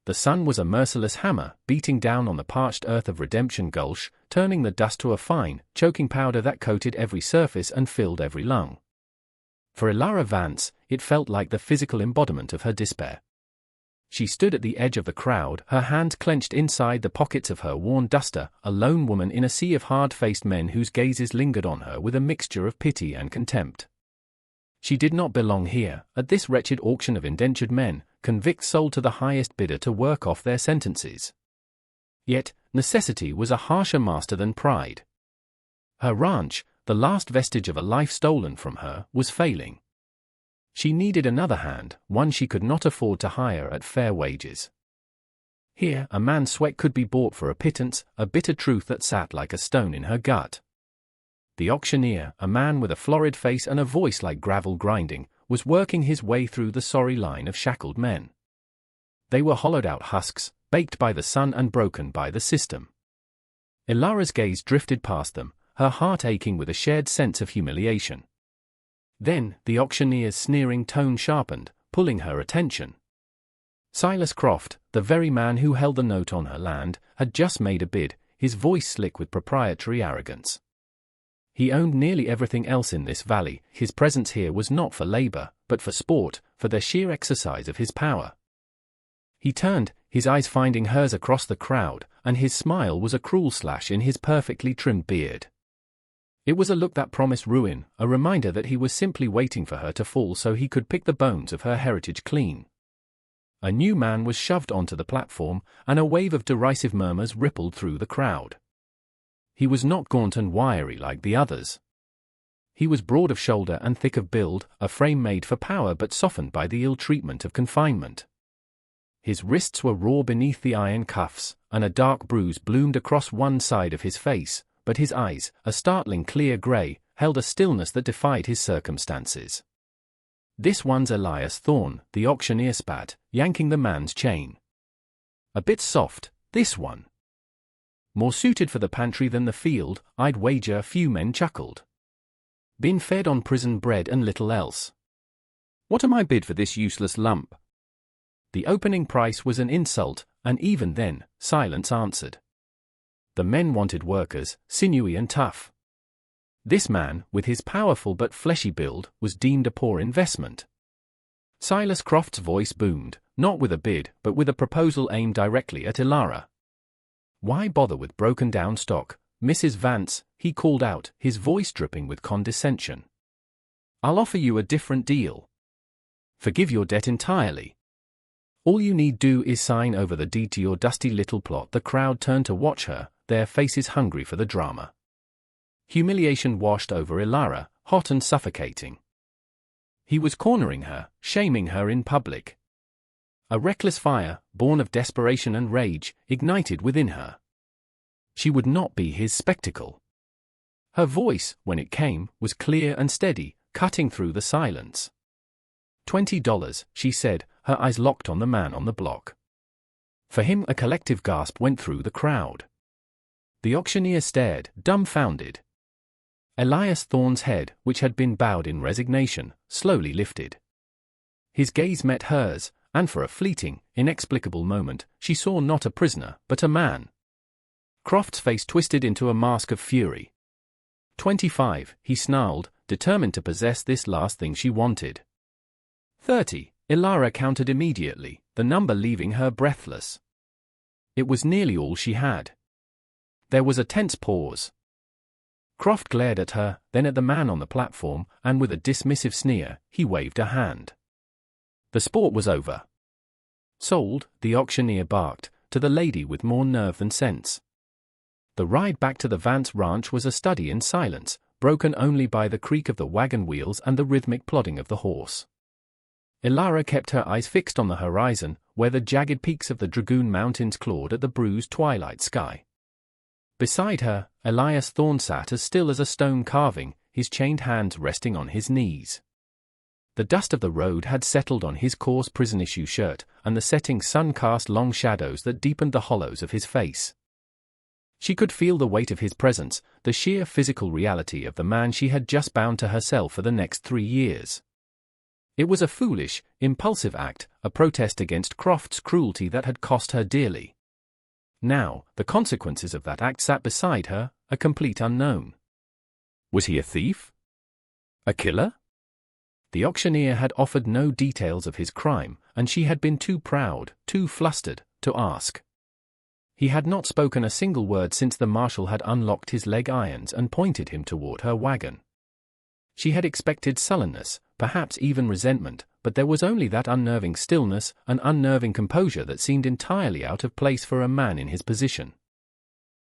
The sun was a merciless hammer, beating down on the parched earth of Redemption Gulch, turning the dust to a fine, choking powder that coated every surface and filled every lung. For Elara Vance, it felt like the physical embodiment of her despair. She stood at the edge of the crowd, her hands clenched inside the pockets of her worn duster, a lone woman in a sea of hard-faced men whose gazes lingered on her with a mixture of pity and contempt. She did not belong here, at this wretched auction of indentured men, convicts sold to the highest bidder to work off their sentences. Yet, necessity was a harsher master than pride. Her ranch, the last vestige of a life stolen from her, was failing. She needed another hand, one she could not afford to hire at fair wages. Here, a man's sweat could be bought for a pittance, a bitter truth that sat like a stone in her gut. The auctioneer, a man with a florid face and a voice like gravel grinding, was working his way through the sorry line of shackled men. They were hollowed-out husks, baked by the sun and broken by the system. Elara's gaze drifted past them, her heart aching with a shared sense of humiliation. Then, the auctioneer's sneering tone sharpened, pulling her attention. Silas Croft, the very man who held the note on her land, had just made a bid, his voice slick with proprietary arrogance. He owned nearly everything else in this valley. His presence here was not for labor, but for sport, for the sheer exercise of his power. He turned, his eyes finding hers across the crowd, and his smile was a cruel slash in his perfectly trimmed beard. It was a look that promised ruin, a reminder that he was simply waiting for her to fall so he could pick the bones of her heritage clean. A new man was shoved onto the platform, and a wave of derisive murmurs rippled through the crowd. He was not gaunt and wiry like the others. He was broad of shoulder and thick of build, a frame made for power but softened by the ill treatment of confinement. His wrists were raw beneath the iron cuffs, and a dark bruise bloomed across one side of his face, but his eyes, a startling clear grey, held a stillness that defied his circumstances. "This one's Elias Thorne," the auctioneer spat, yanking the man's chain. "A bit soft, this one. More suited for the pantry than the field, I'd wager," few men chuckled. "Been fed on prison bread and little else. What am I bid for this useless lump?" The opening price was an insult, and even then, silence answered. The men wanted workers, sinewy and tough. This man, with his powerful but fleshy build, was deemed a poor investment. Silas Croft's voice boomed, not with a bid, but with a proposal aimed directly at Elara. "Why bother with broken-down stock, Mrs. Vance?" he called out, his voice dripping with condescension. "I'll offer you a different deal. Forgive your debt entirely. All you need do is sign over the deed to your dusty little plot." The crowd turned to watch her, their faces hungry for the drama. Humiliation washed over Elara, hot and suffocating. He was cornering her, shaming her in public. A reckless fire, born of desperation and rage, ignited within her. She would not be his spectacle. Her voice, when it came, was clear and steady, cutting through the silence. $20, she said, her eyes locked on the man on the block. For him, a collective gasp went through the crowd. The auctioneer stared, dumbfounded. Elias Thorne's head, which had been bowed in resignation, slowly lifted. His gaze met hers, and for a fleeting, inexplicable moment, she saw not a prisoner, but a man. Croft's face twisted into a mask of fury. 25, he snarled, determined to possess this last thing she wanted. 30, Elara countered immediately, the number leaving her breathless. It was nearly all she had. There was a tense pause. Croft glared at her, then at the man on the platform, and with a dismissive sneer, he waved a hand. The sport was over. "Sold," the auctioneer barked, to the lady with more nerve than sense. The ride back to the Vance ranch was a study in silence, broken only by the creak of the wagon wheels and the rhythmic plodding of the horse. Elara kept her eyes fixed on the horizon, where the jagged peaks of the Dragoon Mountains clawed at the bruised twilight sky. Beside her, Elias Thorne sat as still as a stone carving, his chained hands resting on his knees. The dust of the road had settled on his coarse prison-issue shirt, and the setting sun cast long shadows that deepened the hollows of his face. She could feel the weight of his presence, the sheer physical reality of the man she had just bound to herself for the next 3 years. It was a foolish, impulsive act, a protest against Croft's cruelty that had cost her dearly. Now, the consequences of that act sat beside her, a complete unknown. Was he a thief? A killer? The auctioneer had offered no details of his crime, and she had been too proud, too flustered, to ask. He had not spoken a single word since the marshal had unlocked his leg irons and pointed him toward her wagon. She had expected sullenness, perhaps even resentment, but there was only that unnerving stillness, an unnerving composure that seemed entirely out of place for a man in his position.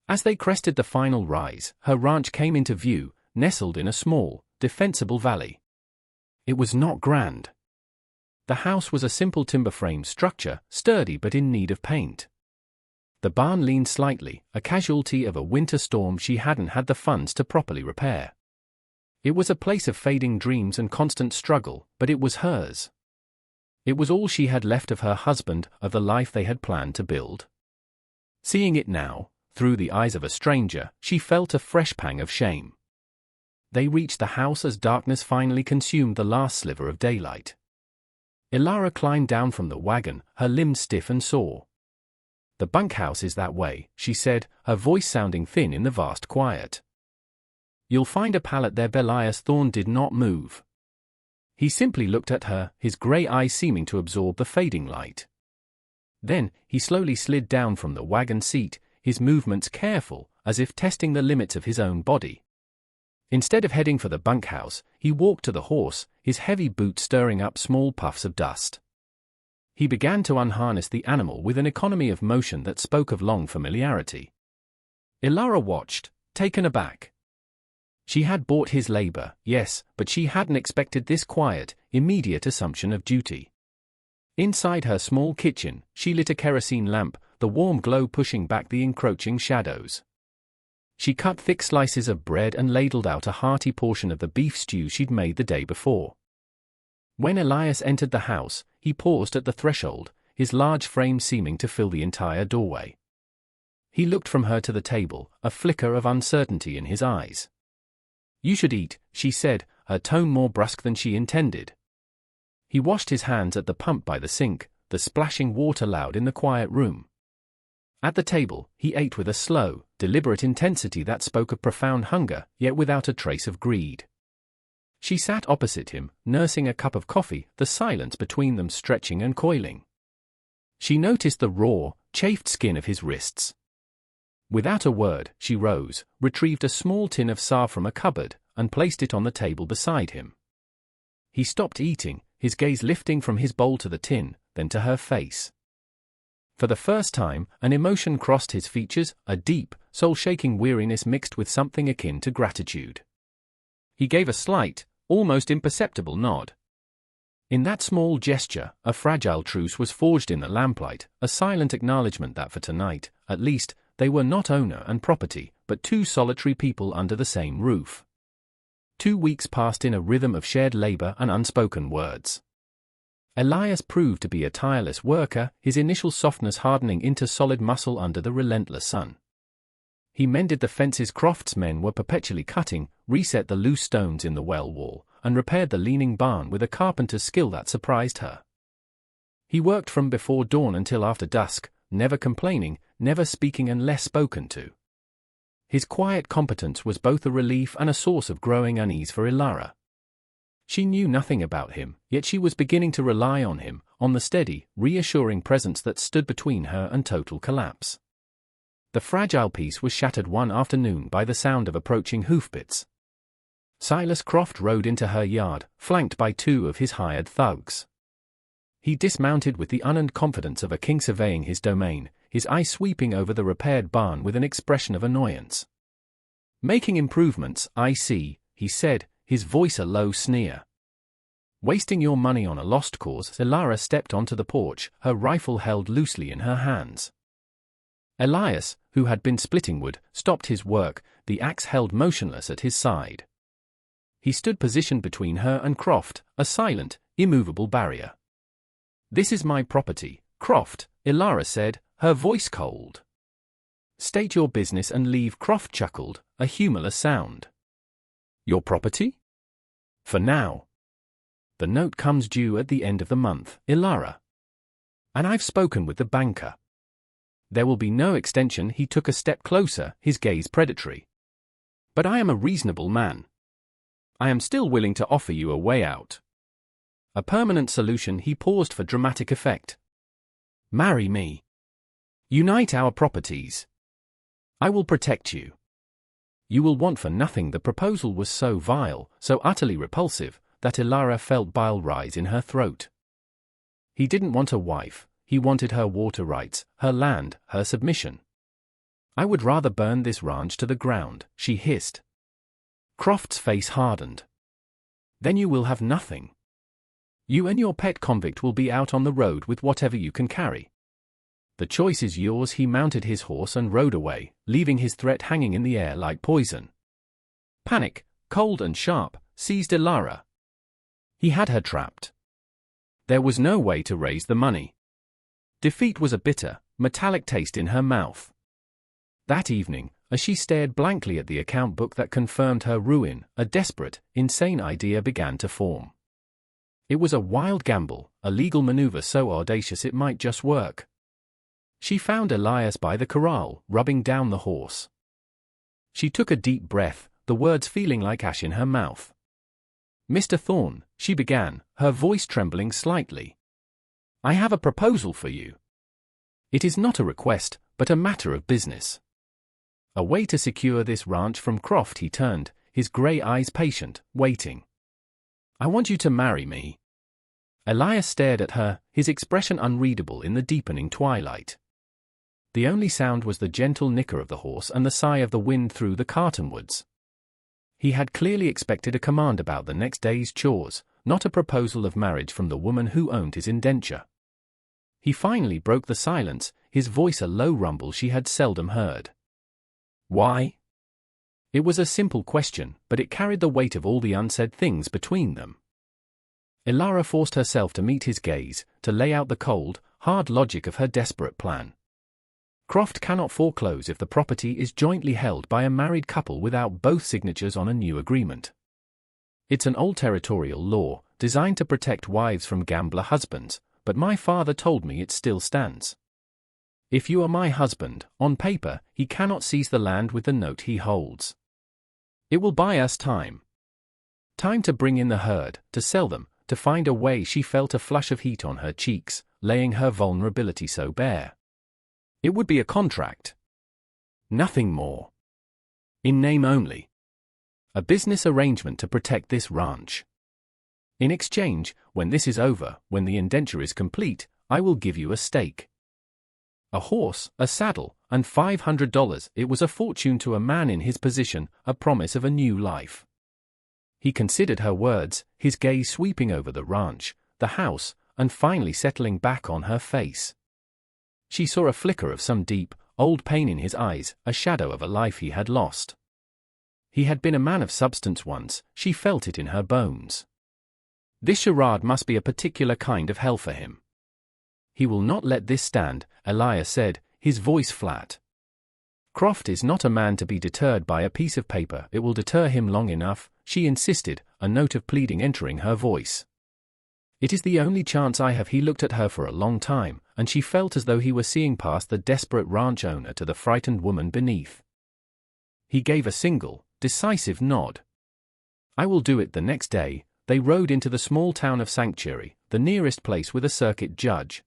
As they crested the final rise, her ranch came into view, nestled in a small, defensible valley. It was not grand. The house was a simple timber frame structure, sturdy but in need of paint. The barn leaned slightly, a casualty of a winter storm she hadn't had the funds to properly repair. It was a place of fading dreams and constant struggle, but it was hers. It was all she had left of her husband, of the life they had planned to build. Seeing it now, through the eyes of a stranger, she felt a fresh pang of shame. They reached the house as darkness finally consumed the last sliver of daylight. Ilara climbed down from the wagon, her limbs stiff and sore. "The bunkhouse is that way," she said, her voice sounding thin in the vast quiet. "You'll find a pallet there." Belias Thorne did not move. He simply looked at her, his grey eyes seeming to absorb the fading light. Then, he slowly slid down from the wagon seat, his movements careful, as if testing the limits of his own body. Instead of heading for the bunkhouse, he walked to the horse, his heavy boots stirring up small puffs of dust. He began to unharness the animal with an economy of motion that spoke of long familiarity. Ilara watched, taken aback. She had bought his labor, yes, but she hadn't expected this quiet, immediate assumption of duty. Inside her small kitchen, she lit a kerosene lamp, the warm glow pushing back the encroaching shadows. She cut thick slices of bread and ladled out a hearty portion of the beef stew she'd made the day before. When Elias entered the house, he paused at the threshold, his large frame seeming to fill the entire doorway. He looked from her to the table, a flicker of uncertainty in his eyes. "You should eat," she said, her tone more brusque than she intended. He washed his hands at the pump by the sink, the splashing water loud in the quiet room. At the table, he ate with a slow, deliberate intensity that spoke of profound hunger, yet without a trace of greed. She sat opposite him, nursing a cup of coffee, the silence between them stretching and coiling. She noticed the raw, chafed skin of his wrists. Without a word, she rose, retrieved a small tin of sour from a cupboard, and placed it on the table beside him. He stopped eating, his gaze lifting from his bowl to the tin, then to her face. For the first time, an emotion crossed his features, a deep, soul-shaking weariness mixed with something akin to gratitude. He gave a slight, almost imperceptible nod. In that small gesture, a fragile truce was forged in the lamplight, a silent acknowledgement that for tonight, at least, they were not owner and property, but two solitary people under the same roof. 2 weeks passed in a rhythm of shared labor and unspoken words. Elias proved to be a tireless worker, his initial softness hardening into solid muscle under the relentless sun. He mended the fences Croft's men were perpetually cutting, reset the loose stones in the well wall, and repaired the leaning barn with a carpenter's skill that surprised her. He worked from before dawn until after dusk, never complaining, never speaking unless spoken to. His quiet competence was both a relief and a source of growing unease for Ilara. She knew nothing about him, yet she was beginning to rely on him, on the steady, reassuring presence that stood between her and total collapse. The fragile peace was shattered one afternoon by the sound of approaching hoofbeats. Silas Croft rode into her yard, flanked by 2 of his hired thugs. He dismounted with the unearned confidence of a king surveying his domain, his eye sweeping over the repaired barn with an expression of annoyance. "Making improvements, I see," he said, his voice a low sneer. "Wasting your money on a lost cause." Ilara stepped onto the porch, her rifle held loosely in her hands. Elias, who had been splitting wood, stopped his work, the axe held motionless at his side. He stood positioned between her and Croft, a silent, immovable barrier. "This is my property, Croft," Ilara said, her voice cold. "State your business and leave." Croft chuckled, a humorless sound. "Your property?" "For now." The note comes due at the end of the month, Elara. And I've spoken with the banker. There will be no extension. He took a step closer, his gaze predatory. But I am a reasonable man. I am still willing to offer you a way out. A permanent solution. He paused for dramatic effect. Marry me. Unite our properties. I will protect you. You will want for nothing. The proposal was so vile, so utterly repulsive, that Elara felt bile rise in her throat. He didn't want a wife, he wanted her water rights, her land, her submission. I would rather burn this ranch to the ground, she hissed. Croft's face hardened. Then you will have nothing. You and your pet convict will be out on the road with whatever you can carry. The choice is yours. He mounted his horse and rode away, leaving his threat hanging in the air like poison. Panic, cold and sharp, seized Elara. He had her trapped. There was no way to raise the money. Defeat was a bitter, metallic taste in her mouth. That evening, as she stared blankly at the account book that confirmed her ruin, a desperate, insane idea began to form. It was a wild gamble, a legal maneuver so audacious it might just work. She found Elias by the corral, rubbing down the horse. She took a deep breath, the words feeling like ash in her mouth. Mr. Thorne, she began, her voice trembling slightly. I have a proposal for you. It is not a request, but a matter of business. A way to secure this ranch from Croft. He turned, his grey eyes patient, waiting. I want you to marry me. Elias stared at her, his expression unreadable in the deepening twilight. The only sound was the gentle nicker of the horse and the sigh of the wind through the cottonwoods. He had clearly expected a command about the next day's chores, not a proposal of marriage from the woman who owned his indenture. He finally broke the silence, his voice a low rumble she had seldom heard. Why? It was a simple question, but it carried the weight of all the unsaid things between them. Elara forced herself to meet his gaze, to lay out the cold, hard logic of her desperate plan. Croft cannot foreclose if the property is jointly held by a married couple without both signatures on a new agreement. It's an old territorial law, designed to protect wives from gambler husbands, but my father told me it still stands. If you are my husband, on paper, he cannot seize the land with the note he holds. It will buy us time. Time to bring in the herd, to sell them, to find a way. She felt a flush of heat on her cheeks, laying her vulnerability so bare. It would be a contract. Nothing more. In name only. A business arrangement to protect this ranch. In exchange, when this is over, when the indenture is complete, I will give you a stake. A horse, a saddle, and $500. It was a fortune to a man in his position, a promise of a new life. He considered her words, his gaze sweeping over the ranch, the house, and finally settling back on her face. She saw a flicker of some deep, old pain in his eyes, a shadow of a life he had lost. He had been a man of substance once, she felt it in her bones. This charade must be a particular kind of hell for him. He will not let this stand, Elias said, his voice flat. Croft is not a man to be deterred by a piece of paper. It will deter him long enough, she insisted, a note of pleading entering her voice. It is the only chance I have. He looked at her for a long time, and she felt as though he were seeing past the desperate ranch owner to the frightened woman beneath. He gave a single, decisive nod. I will do it. The next day, they rode into the small town of Sanctuary, the nearest place with a circuit judge.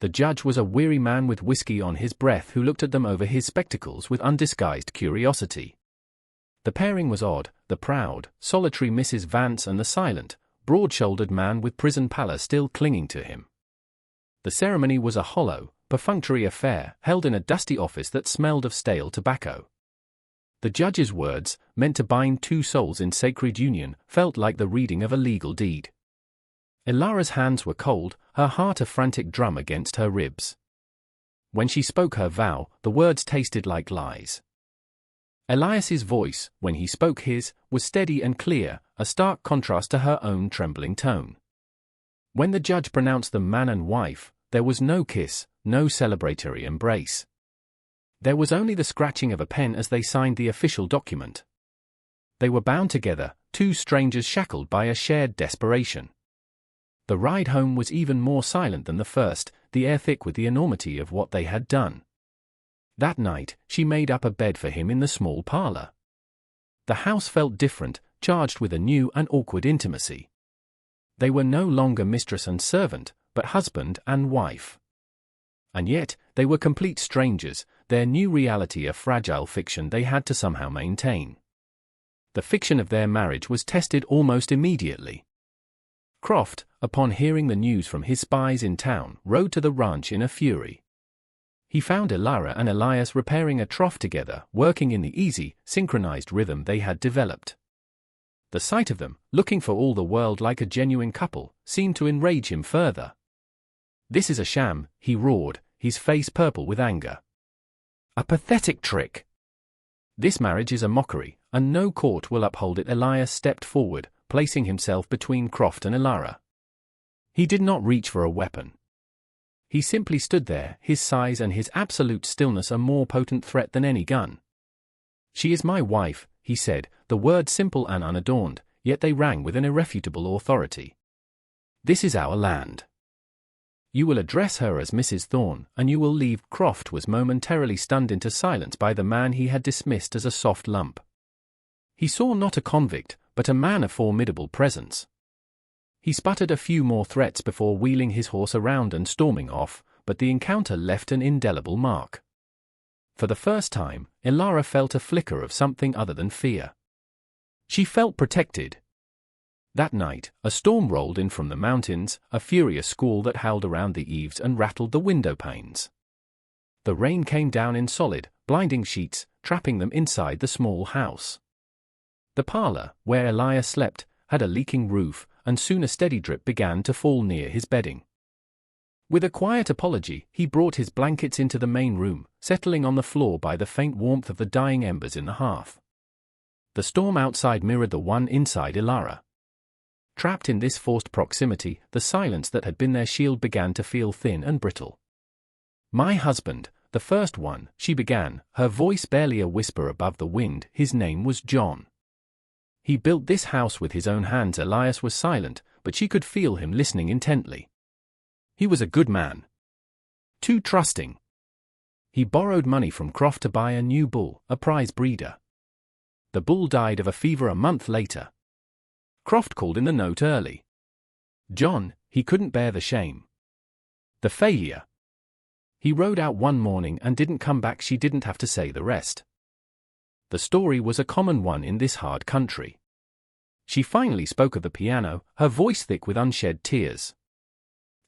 The judge was a weary man with whiskey on his breath who looked at them over his spectacles with undisguised curiosity. The pairing was odd, the proud, solitary Mrs. Vance and the silent, broad-shouldered man with prison pallor still clinging to him. The ceremony was a hollow, perfunctory affair held in a dusty office that smelled of stale tobacco. The judge's words, meant to bind two souls in sacred union, felt like the reading of a legal deed. Elara's hands were cold, her heart a frantic drum against her ribs. When she spoke her vow, the words tasted like lies. Elias's voice, when he spoke his, was steady and clear, a stark contrast to her own trembling tone. When the judge pronounced them man and wife, there was no kiss, no celebratory embrace. There was only the scratching of a pen as they signed the official document. They were bound together, two strangers shackled by a shared desperation. The ride home was even more silent than the first, the air thick with the enormity of what they had done. That night, she made up a bed for him in the small parlor. The house felt different, charged with a new and awkward intimacy. They were no longer mistress and servant, but husband and wife. And yet, they were complete strangers, their new reality a fragile fiction they had to somehow maintain. The fiction of their marriage was tested almost immediately. Croft, upon hearing the news from his spies in town, rode to the ranch in a fury. He found Elara and Elias repairing a trough together, working in the easy, synchronized rhythm they had developed. The sight of them, looking for all the world like a genuine couple, seemed to enrage him further. "This is a sham," he roared, his face purple with anger. "A pathetic trick. This marriage is a mockery, and no court will uphold it." Elias stepped forward, placing himself between Croft and Elara. He did not reach for a weapon. He simply stood there, his size and his absolute stillness a more potent threat than any gun. "She is my wife," he said, the words simple and unadorned, yet they rang with an irrefutable authority. "This is our land. You will address her as Mrs. Thorne, and you will leave." Croft was momentarily stunned into silence by the man he had dismissed as a soft lump. He saw not a convict, but a man of formidable presence. He sputtered a few more threats before wheeling his horse around and storming off, but the encounter left an indelible mark. For the first time, Elara felt a flicker of something other than fear. She felt protected. That night, a storm rolled in from the mountains, a furious squall that howled around the eaves and rattled the window panes. The rain came down in solid, blinding sheets, trapping them inside the small house. The parlor, where Elias slept, had a leaking roof, and soon a steady drip began to fall near his bedding. With a quiet apology, he brought his blankets into the main room, settling on the floor by the faint warmth of the dying embers in the hearth. The storm outside mirrored the one inside Elara. Trapped in this forced proximity, the silence that had been their shield began to feel thin and brittle. "My husband, the first one," she began, her voice barely a whisper above the wind. "His name was John. He built this house with his own hands." Elias was silent, but she could feel him listening intently. "He was a good man. Too trusting. He borrowed money from Croft to buy a new bull, a prize breeder. The bull died of a fever a month later. Croft called in the note early. John, he couldn't bear the shame. The failure. He rode out one morning and didn't come back." She didn't have to say the rest. The story was a common one in this hard country. She finally spoke of the piano, her voice thick with unshed tears.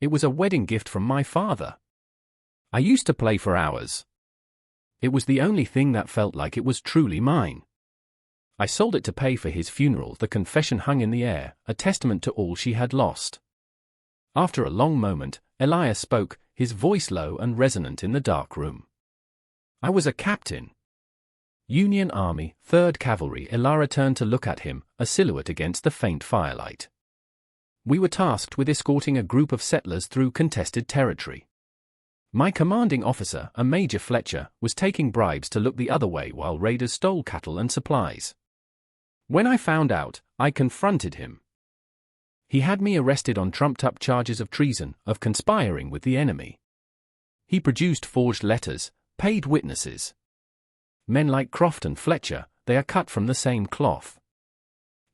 "It was a wedding gift from my father. I used to play for hours. It was the only thing that felt like it was truly mine. I sold it to pay for his funeral." The confession hung in the air, a testament to all she had lost. After a long moment, Elias spoke, his voice low and resonant in the dark room. "I was a captain. Union Army, 3rd Cavalry." Elara turned to look at him, a silhouette against the faint firelight. "We were tasked with escorting a group of settlers through contested territory. My commanding officer, a Major Fletcher, was taking bribes to look the other way while raiders stole cattle and supplies. When I found out, I confronted him. He had me arrested on trumped-up charges of treason, of conspiring with the enemy. He produced forged letters, paid witnesses. Men like Croft and Fletcher, they are cut from the same cloth.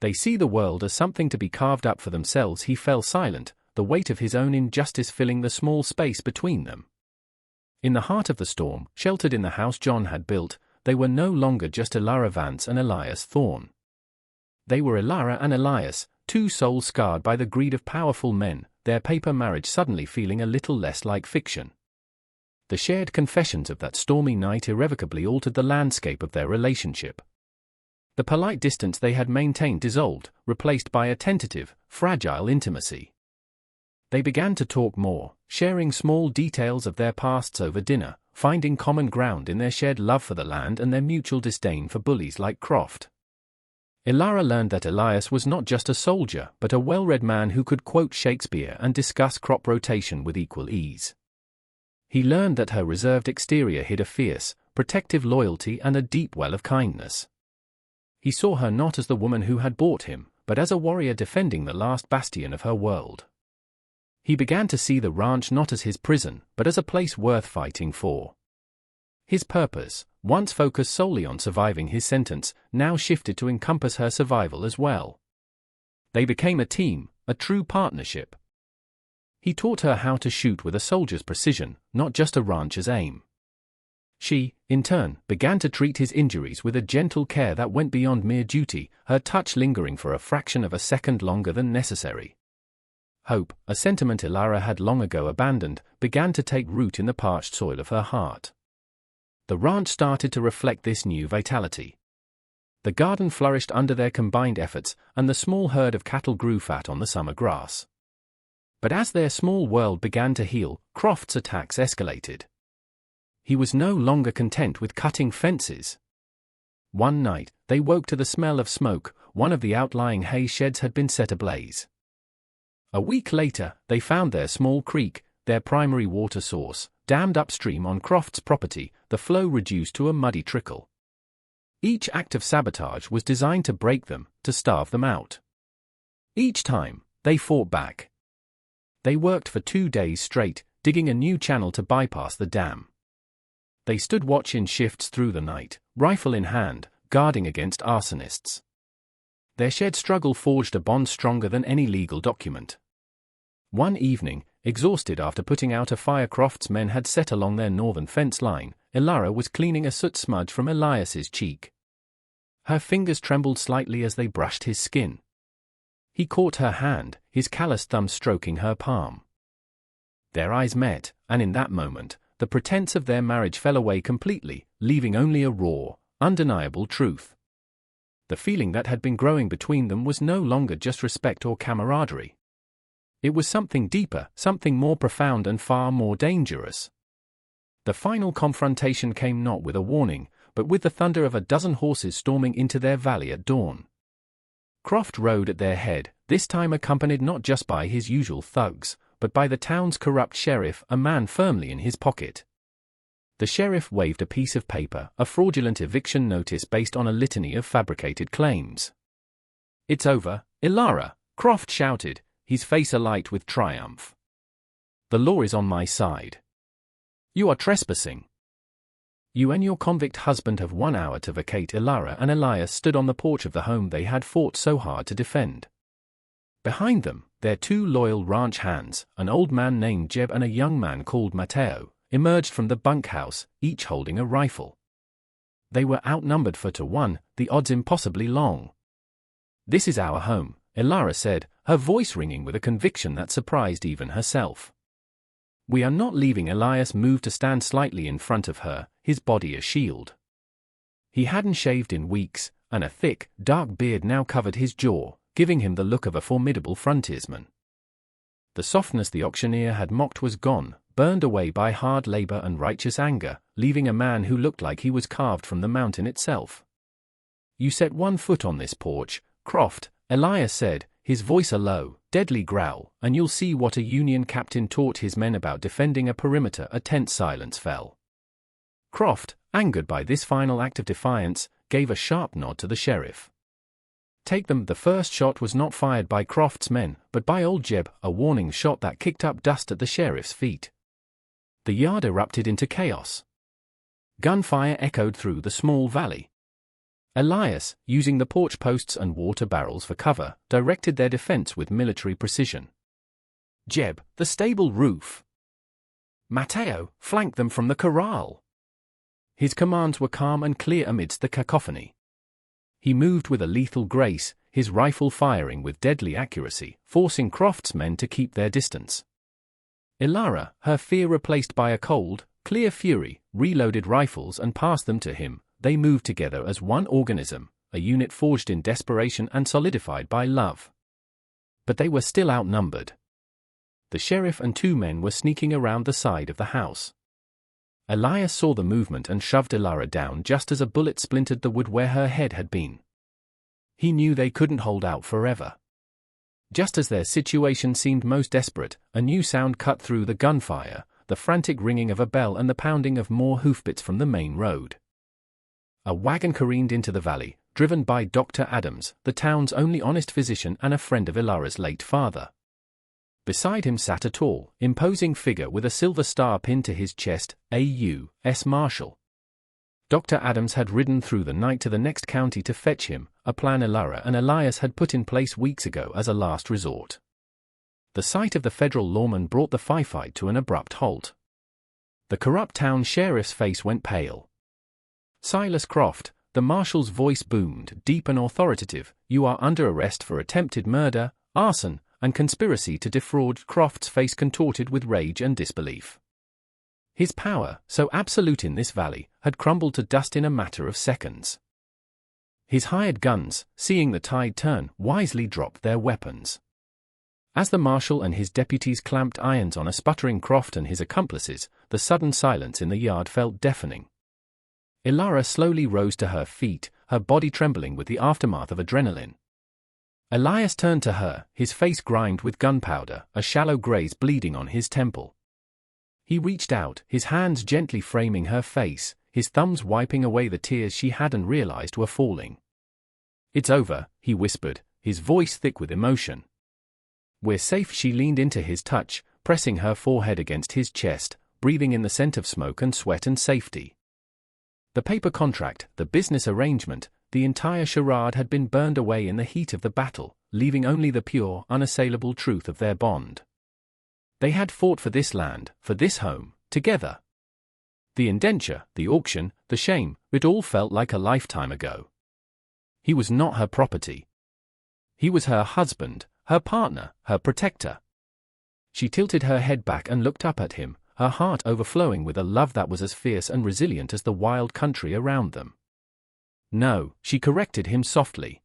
They see the world as something to be carved up for themselves." He fell silent, the weight of his own injustice filling the small space between them. In the heart of the storm, sheltered in the house John had built, they were no longer just Elara Vance and Elias Thorne. They were Elara and Elias, two souls scarred by the greed of powerful men, their paper marriage suddenly feeling a little less like fiction. The shared confessions of that stormy night irrevocably altered the landscape of their relationship. The polite distance they had maintained dissolved, replaced by a tentative, fragile intimacy. They began to talk more, sharing small details of their pasts over dinner, finding common ground in their shared love for the land and their mutual disdain for bullies like Croft. Elara learned that Elias was not just a soldier but a well-read man who could quote Shakespeare and discuss crop rotation with equal ease. He learned that her reserved exterior hid a fierce, protective loyalty and a deep well of kindness. He saw her not as the woman who had bought him, but as a warrior defending the last bastion of her world. He began to see the ranch not as his prison, but as a place worth fighting for. His purpose, once focused solely on surviving his sentence, now shifted to encompass her survival as well. They became a team, a true partnership. He taught her how to shoot with a soldier's precision, not just a rancher's aim. She, in turn, began to treat his injuries with a gentle care that went beyond mere duty, her touch lingering for a fraction of a second longer than necessary. Hope, a sentiment Elara had long ago abandoned, began to take root in the parched soil of her heart. The ranch started to reflect this new vitality. The garden flourished under their combined efforts, and the small herd of cattle grew fat on the summer grass. But as their small world began to heal, Croft's attacks escalated. He was no longer content with cutting fences. One night, they woke to the smell of smoke. One of the outlying hay sheds had been set ablaze. A week later, they found their small creek, their primary water source, dammed upstream on Croft's property, the flow reduced to a muddy trickle. Each act of sabotage was designed to break them, to starve them out. Each time, they fought back. They worked for 2 days straight, digging a new channel to bypass the dam. They stood watch in shifts through the night, rifle in hand, guarding against arsonists. Their shared struggle forged a bond stronger than any legal document. One evening, exhausted after putting out a fire Croft's men had set along their northern fence line, Elara was cleaning a soot smudge from Elias's cheek. Her fingers trembled slightly as they brushed his skin. He caught her hand, his calloused thumb stroking her palm. Their eyes met, and in that moment, the pretense of their marriage fell away completely, leaving only a raw, undeniable truth. The feeling that had been growing between them was no longer just respect or camaraderie. It was something deeper, something more profound and far more dangerous. The final confrontation came not with a warning, but with the thunder of a dozen horses storming into their valley at dawn. Croft rode at their head, this time accompanied not just by his usual thugs, but by the town's corrupt sheriff, a man firmly in his pocket. The sheriff waved a piece of paper, a fraudulent eviction notice based on a litany of fabricated claims. "It's over, Elara," Croft shouted, his face alight with triumph. "The law is on my side. You are trespassing. You and your convict husband have 1 hour to vacate." Elara and Elias stood on the porch of the home they had fought so hard to defend. Behind them, their 2 loyal ranch hands, an old man named Jeb and a young man called Mateo, emerged from the bunkhouse, each holding a rifle. They were outnumbered 4-1, the odds impossibly long. "This is our home," Elara said, her voice ringing with a conviction that surprised even herself. "We are not leaving." Elias moved to stand slightly in front of her, his body a shield. He hadn't shaved in weeks, and a thick, dark beard now covered his jaw, giving him the look of a formidable frontiersman. The softness the auctioneer had mocked was gone, burned away by hard labor and righteous anger, leaving a man who looked like he was carved from the mountain itself. "You set 1 foot on this porch, Croft," Elias said, his voice a low, deadly growl, "and you'll see what a Union captain taught his men about defending a perimeter." A tense silence fell. Croft, angered by this final act of defiance, gave a sharp nod to the sheriff. "Take them." The first shot was not fired by Croft's men, but by old Jeb, a warning shot that kicked up dust at the sheriff's feet. The yard erupted into chaos. Gunfire echoed through the small valley. Elias, using the porch posts and water barrels for cover, directed their defense with military precision. Jeb, the stable roof. Mateo, flanked them from the corral. His commands were calm and clear amidst the cacophony. He moved with a lethal grace, his rifle firing with deadly accuracy, forcing Croft's men to keep their distance. Elara, her fear replaced by a cold, clear fury, reloaded rifles and passed them to him. They moved together as one organism, a unit forged in desperation and solidified by love. But they were still outnumbered. The sheriff and 2 men were sneaking around the side of the house. Elias saw the movement and shoved Elara down just as a bullet splintered the wood where her head had been. He knew they couldn't hold out forever. Just as their situation seemed most desperate, a new sound cut through the gunfire, the frantic ringing of a bell and the pounding of more hoofbeats from the main road. A wagon careened into the valley, driven by Dr. Adams, the town's only honest physician and a friend of Elara's late father. Beside him sat a tall, imposing figure with a silver star pinned to his chest, a U.S. Marshal. Dr. Adams had ridden through the night to the next county to fetch him, a plan Elara and Elias had put in place weeks ago as a last resort. The sight of the federal lawman brought the firefight to an abrupt halt. The corrupt town sheriff's face went pale. "Silas Croft," the marshal's voice boomed, deep and authoritative, "you are under arrest for attempted murder, arson, and conspiracy to defraud." Croft's face contorted with rage and disbelief. His power, so absolute in this valley, had crumbled to dust in a matter of seconds. His hired guns, seeing the tide turn, wisely dropped their weapons. As the marshal and his deputies clamped irons on a sputtering Croft and his accomplices, the sudden silence in the yard felt deafening. Elara slowly rose to her feet, her body trembling with the aftermath of adrenaline. Elias turned to her, his face grimed with gunpowder, a shallow graze bleeding on his temple. He reached out, his hands gently framing her face, his thumbs wiping away the tears she hadn't realized were falling. "It's over," he whispered, his voice thick with emotion. "We're safe." She leaned into his touch, pressing her forehead against his chest, breathing in the scent of smoke and sweat and safety. The paper contract, the business arrangement, the entire charade had been burned away in the heat of the battle, leaving only the pure, unassailable truth of their bond. They had fought for this land, for this home, together. The indenture, the auction, the shame, it all felt like a lifetime ago. He was not her property. He was her husband, her partner, her protector. She tilted her head back and looked up at him, her heart overflowing with a love that was as fierce and resilient as the wild country around them. "No," she corrected him softly.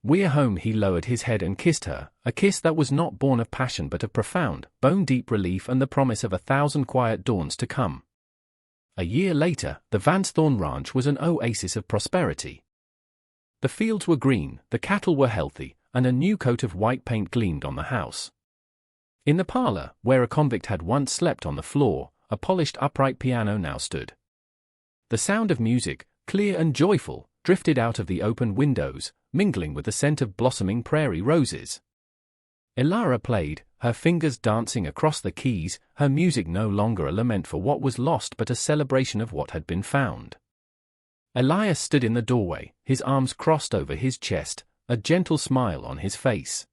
"We're home." He lowered his head and kissed her, a kiss that was not born of passion but of profound, bone-deep relief and the promise of 1,000 quiet dawns to come. A year later, the Vansthorn Ranch was an oasis of prosperity. The fields were green, the cattle were healthy, and a new coat of white paint gleamed on the house. In the parlor, where a convict had once slept on the floor, a polished upright piano now stood. The sound of music, clear and joyful, drifted out of the open windows, mingling with the scent of blossoming prairie roses. Elara played, her fingers dancing across the keys, her music no longer a lament for what was lost but a celebration of what had been found. Elias stood in the doorway, his arms crossed over his chest, a gentle smile on his face.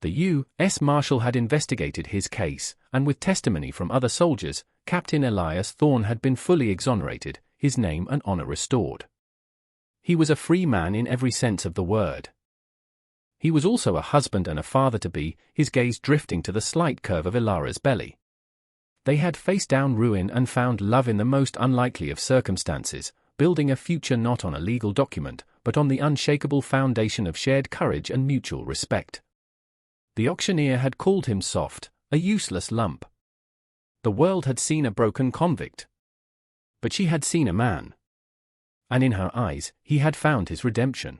The U.S. Marshal had investigated his case, and with testimony from other soldiers, Captain Elias Thorne had been fully exonerated, his name and honor restored. He was a free man in every sense of the word. He was also a husband and a father-to-be, his gaze drifting to the slight curve of Elara's belly. They had faced down ruin and found love in the most unlikely of circumstances, building a future not on a legal document, but on the unshakable foundation of shared courage and mutual respect. The auctioneer had called him soft, a useless lump. The world had seen a broken convict. But she had seen a man. And in her eyes, he had found his redemption.